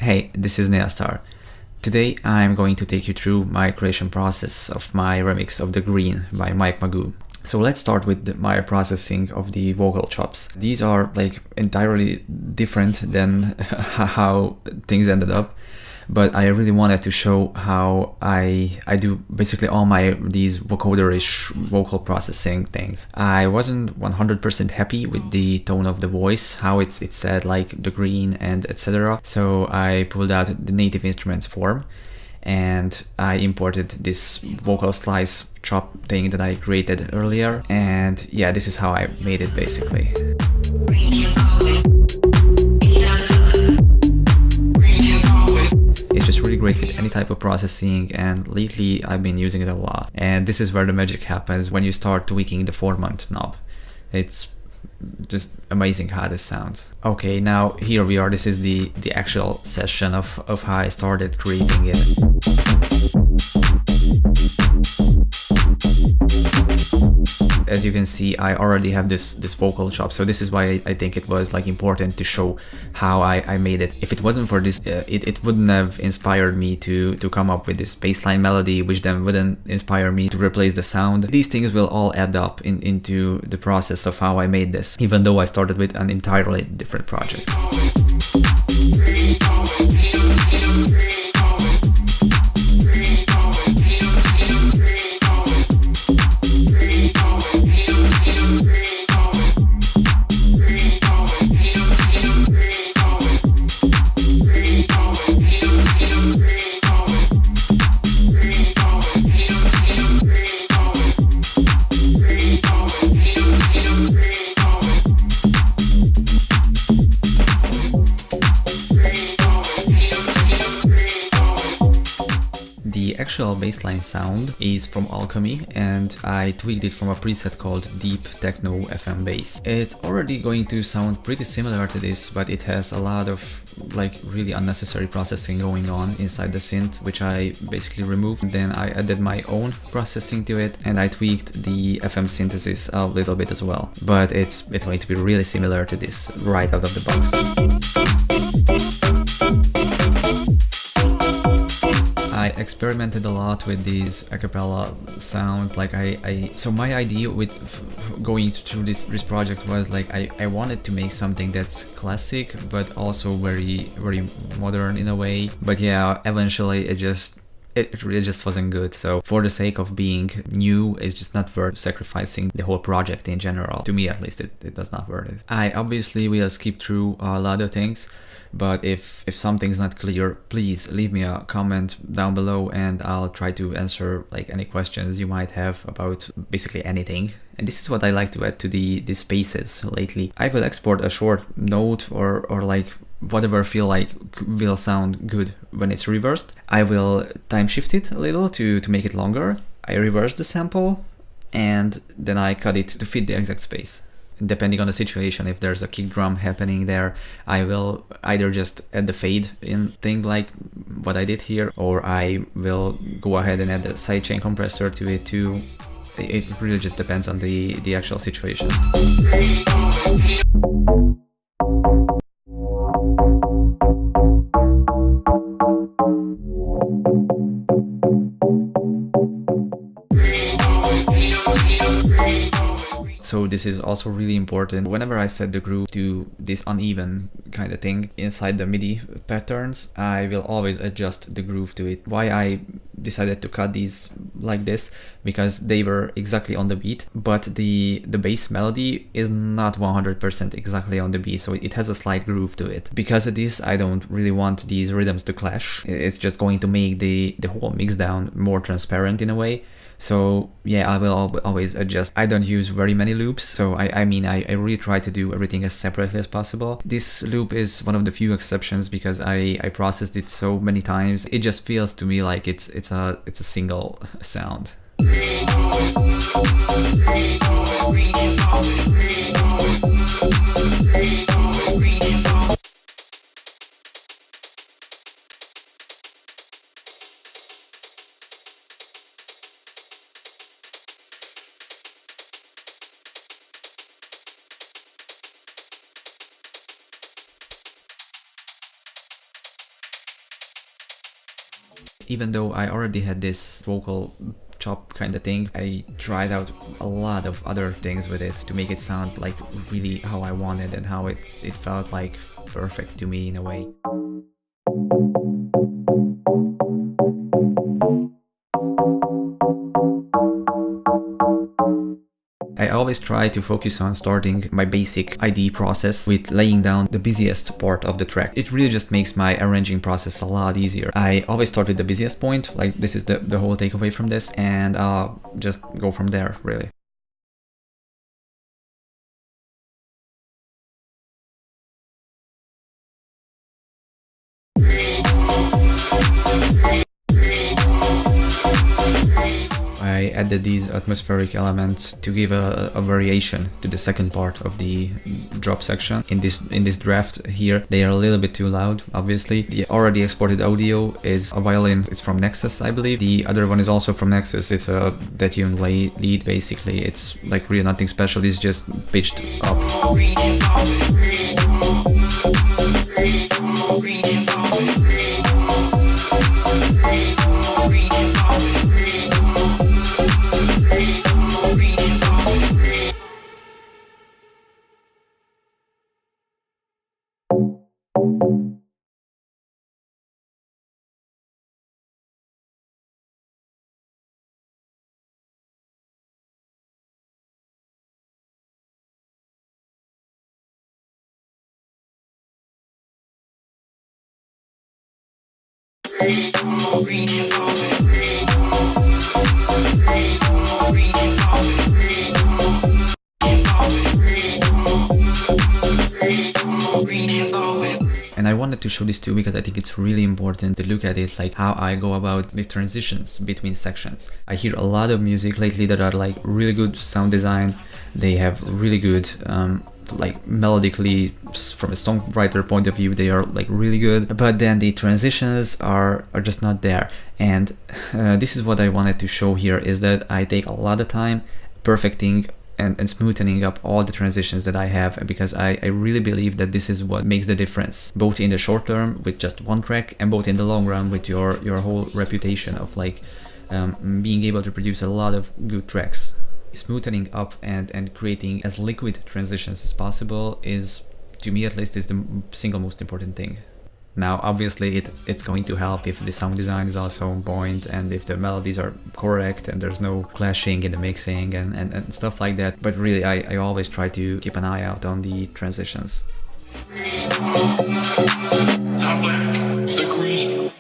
Hey, this is Nalestar. Today I'm going to take you through my creation process of my remix of The Green by Mago. So let's start with my processing of the vocal chops. These are like entirely different than how things ended up, but I really wanted to show how I do basically all these vocoder-ish vocal processing things. I wasn't 100% happy with the tone of the voice, how it's said like The Green and etc. So I pulled out the native instruments form and I imported this vocal slice chop thing that I created earlier, and yeah, this is how I made it basically. It's just really great with any type of processing, and lately I've been using it a lot. And this is where the magic happens, when you start tweaking the formant knob. It's just amazing how this sounds. Okay, now here we are. This is the actual session of how I started creating it. As you can see, I already have this vocal chop, so this is why I think it was like important to show how I made it. If it wasn't for this, it wouldn't have inspired me to come up with this bassline melody, which then wouldn't inspire me to replace the sound. These things will all add up into the process of how I made this, even though I started with an entirely different project. The actual bassline sound is from Alchemy, and I tweaked it from a preset called Deep Techno FM Bass. It's already going to sound pretty similar to this, but it has a lot of like really unnecessary processing going on inside the synth, which I basically removed. Then I added my own processing to it, and I tweaked the FM synthesis a little bit as well. But it's going to be really similar to this right out of the box. I experimented a lot with these a cappella sounds. Like so my idea with going through this project was like I wanted to make something that's classic but also very modern in a way. But yeah, eventually it really just wasn't good. So for the sake of being new, it's just not worth sacrificing the whole project in general. To me at least, it does not worth it. I obviously will skip through a lot of things, but if something's not clear, please leave me a comment down below and I'll try to answer like any questions you might have about basically anything. And this is what I like to add to the spaces lately. I will export a short note or like whatever feel like will sound good when it's reversed. I will time shift it a little to make it longer. I reverse the sample and then I cut it to fit the exact space. Depending on the situation, if there's a kick drum happening there, I will either just add the fade in thing like what I did here, or I will go ahead and add the sidechain compressor to it too. It really just depends on the actual situation. So this is also really important. Whenever I set the groove to this uneven kind of thing inside the MIDI patterns, I will always adjust the groove to it. Why I decided to cut these like this, because they were exactly on the beat, but the bass melody is not 100% exactly on the beat, so it has a slight groove to it. Because of this, I don't really want these rhythms to clash. It's just going to make the whole mix down more transparent in a way. So yeah, I will always adjust. I don't use very many loops, so I mean I really try to do everything as separately as possible. This loop is one of the few exceptions because I processed it so many times. It just feels to me like it's a single sound. Even though I already had this vocal chop kind of thing, I tried out a lot of other things with it to make it sound like really how I wanted and how it felt like perfect to me in a way. I always try to focus on starting my basic ID process with laying down the busiest part of the track. It really just makes my arranging process a lot easier. I always start with the busiest point, like this is the whole takeaway from this, and I'll just go from there, really. I added these atmospheric elements to give a variation to the second part of the drop section. In this draft here, they are a little bit too loud, obviously. The already exported audio is a violin, it's from Nexus, I believe. The other one is also from Nexus, it's a detuned lead, basically. It's like really nothing special, it's just pitched up. And I wanted to show this too because I think it's really important to look at it, like how I go about these transitions between sections. I hear a lot of music lately that are like really good sound design. They have really good like melodically, from a songwriter point of view, they are like really good, but then the transitions are just not there. And this is what I wanted to show here, is that I take a lot of time perfecting and smoothing up all the transitions that I have, because I really believe that this is what makes the difference, both in the short term with just one track, and both in the long run with your whole reputation of like being able to produce a lot of good tracks. Smoothing up and creating as liquid transitions as possible is, to me at least, is the single most important thing. Now obviously it's going to help if the sound design is also on point and if the melodies are correct and there's no clashing in the mixing and stuff like that, but really I always try to keep an eye out on the transitions. Now black, the green.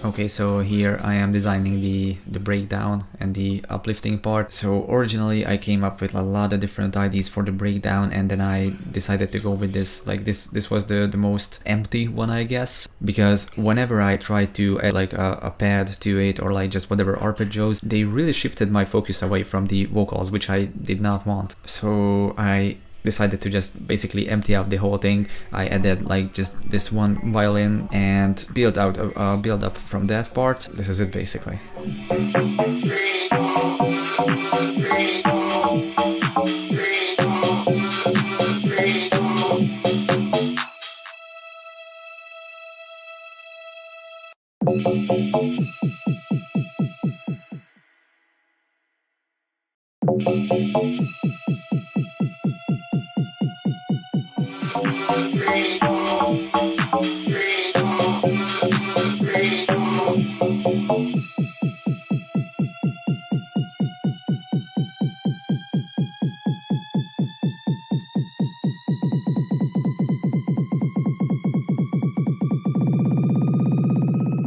Okay, so here I am designing the breakdown and the uplifting part. So originally I came up with a lot of different ideas for the breakdown, and then I decided to go with this. Like this was the most empty one, I guess, because whenever I tried to add like a pad to it or like just whatever arpeggios, they really shifted my focus away from the vocals, which I did not want. So I decided to just basically empty out the whole thing. I added like just this one violin and build up from that part. This is it basically.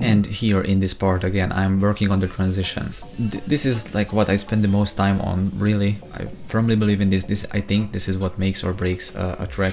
And here in this part again, I'm working on the transition. This is like what I spend the most time on, really. I firmly believe in this. I think this is what makes or breaks a track.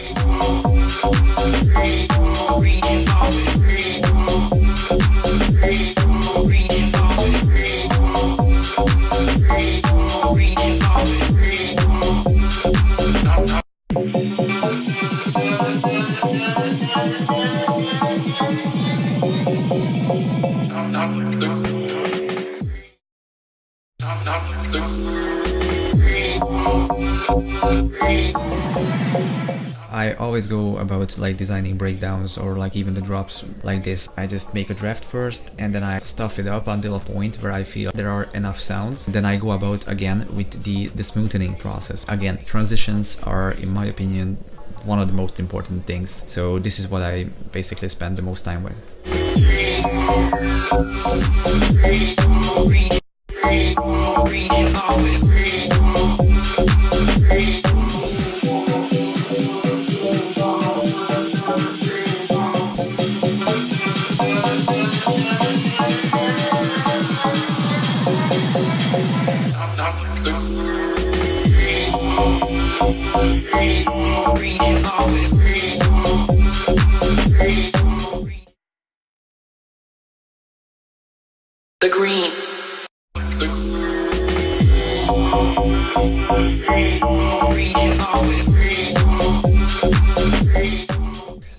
I always go about like designing breakdowns or like even the drops like this. I just make a draft first and then I stuff it up until a point where I feel there are enough sounds. Then I go about again with the smoothing process. Again, transitions are, in my opinion, one of the most important things. So this is what I basically spend the most time with. The green.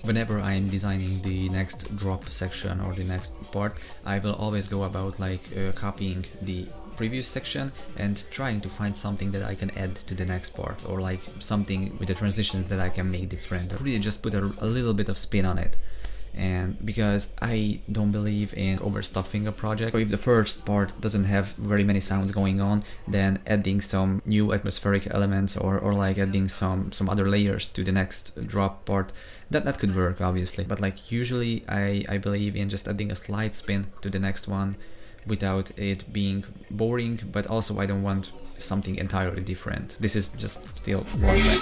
Whenever I'm designing the next drop section or the next part, I will always go about like copying the previous section and trying to find something that I can add to the next part, or like something with the transitions that I can make different. Really just put a little bit of spin on it. And because I don't believe in overstuffing a project, so if the first part doesn't have very many sounds going on, then adding some new atmospheric elements or like adding some other layers to the next drop part, that could work obviously. But like usually I believe in just adding a slight spin to the next one without it being boring, but also I don't want something entirely different. This is just still one thing.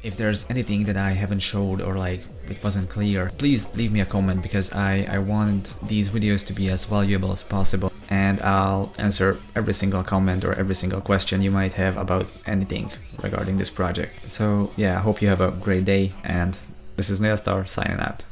If there's anything that I haven't showed or like it wasn't clear, please leave me a comment, because I want these videos to be as valuable as possible, and I'll answer every single comment or every single question you might have about anything regarding this project. So yeah, I hope you have a great day, and this is Nalestar signing out.